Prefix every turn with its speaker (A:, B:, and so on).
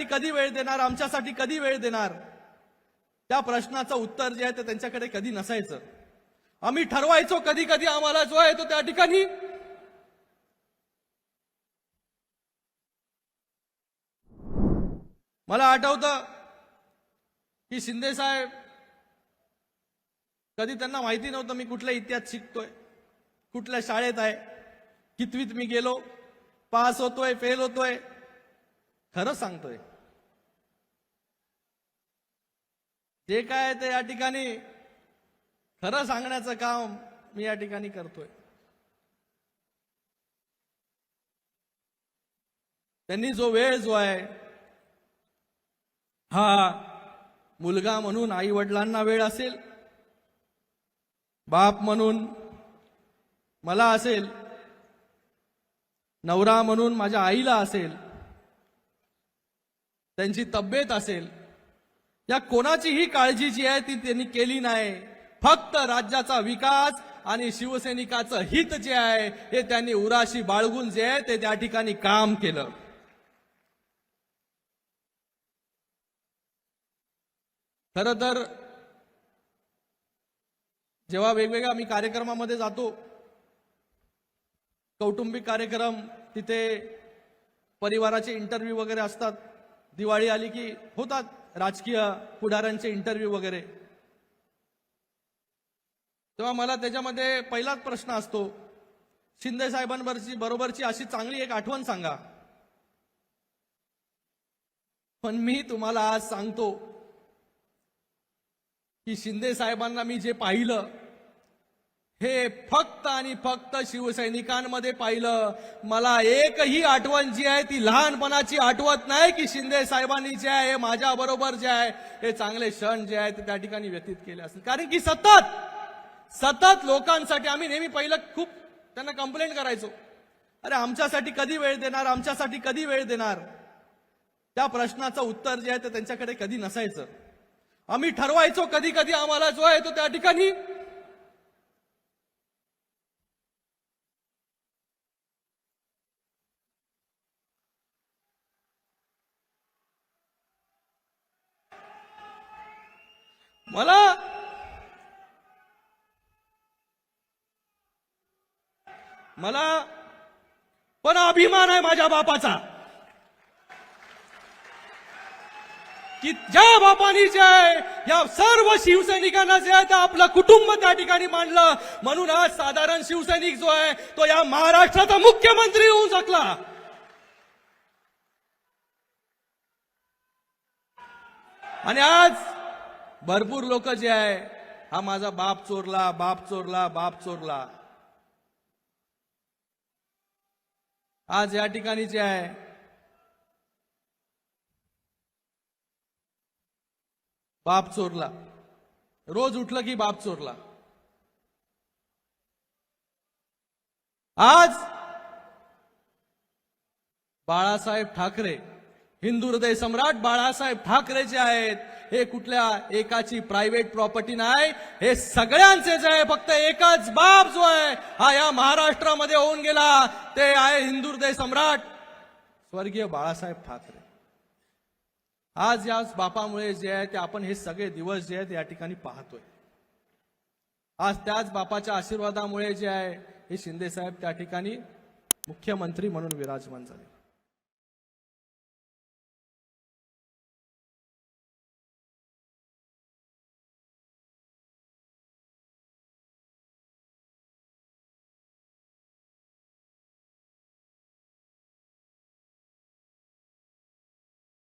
A: कधी वेळ देणार, आमच्यासाठी कधी वेळ देणार, त्या प्रश्नाचं उत्तर जे आहे ते त्यांच्याकडे कधी नसायचं. आम्ही ठरवायचो कधी कधी आम्हाला जो आहे तो त्या ठिकाणी मला आठवतं की शिंदे साहेब कधी त्यांना माहिती नव्हतं मी कुठल्या इतिहास शिकतोय, कुठल्या शाळेत आहे, कितवीत मी गेलो, पास होतोय फेल होतोय. खरं सांगतोय जे काय ते या ठिकाणी खरं सांगण्याचं काम मी या ठिकाणी करतोय. त्यांनी जो वेळ जो आहे हा मुलगा म्हणून आई वडिलांना वेळ असेल, बाप म्हणून मला असेल, नवरा म्हणून माझ्या आईला असेल, त्यांची तब्येत असेल, या कोणाचीही काळजी जी आहे ती त्यांनी केली नाही. फक्त राज्याचा विकास आणि शिवसैनिकाचं हित जे आहे हे त्यांनी उराशी बाळगून जे आहे ते त्या ठिकाणी काम केलं. खरं तर जेव्हा वेगवेगळ्या आम्ही कार्यक्रमामध्ये जातो, कौटुंबिक कार्यक्रम, तिथे परिवाराचे इंटरव्ह्यू वगैरे असतात, दिवाळी आली की होतात राजकीय पुढाऱ्यांचे इंटरव्ह्यू वगैरे, तेव्हा मला त्याच्यामध्ये पहिलाच प्रश्न असतो, शिंदे साहेबांबरोबरची अशी चांगली एक आठवण सांगा. पण मी तुम्हाला आज सांगतो की शिंदे साहेबांना मी जे पाहिलं हे फक्त आणि फक्त शिवसैनिकांमध्ये पाहिलं. मला एकही आठवण जी आहे ती लहानपणाची आठवत नाही की शिंदे साहेबांनी जे आहे माझ्या बरोबर जे आहे हे चांगले क्षण जे आहे ते त्या ठिकाणी व्यतीत केले असतील. कारण की सतत लोकांसाठी आम्ही नेहमी पहिलं खूप त्यांना कंप्लेंट करायचो, अरे आमच्यासाठी कधी वेळ देणार, आमच्यासाठी कधी वेळ देणार. त्या प्रश्नाचं उत्तर जे आहे ते त्यांच्याकडे कधी नसायचं. आम्ही ठरवायचो कधी कधी आम्हाला जो आहे तो त्या ठिकाणी मला पण अभिमान आहे माझ्या बापाचा की ज्या बापानी जे आहे या सर्व शिवसैनिकांना जे आहे ते आपलं कुटुंब त्या ठिकाणी मांडलं. म्हणून आज साधारण शिवसैनिक जो आहे तो या महाराष्ट्राचा मुख्यमंत्री होऊ शकला. आणि आज भरपूर लोक जे आहे हा माझा बाप चोरला, बाप चोरला, बाप चोरला. आज या ठिकाणी जे आहे बाप चोरला, रोज उठलं की बाप चोरला. आज बाळासाहेब ठाकरे, हिंदू हृदय सम्राट बाळासाहेब ठाकरे जे आहेत हे कुठल्या एकाची प्रायव्हेट प्रॉपर्टी नाही, हे सगळ्यांचे जे आहे. फक्त एकच बाप जो आहे हा या महाराष्ट्रामध्ये होऊन गेला ते आहे हिंदू हृदय सम्राट स्वर्गीय बाळासाहेब ठाकरे. आज या बापामुळे जे आहे ते आपण हे सगळे दिवस जे आहेत या ठिकाणी पाहतोय. आज त्याच बापाच्या आशीर्वादामुळे जे आहे हे शिंदे साहेब त्या ठिकाणी मुख्यमंत्री म्हणून विराजमान झाले.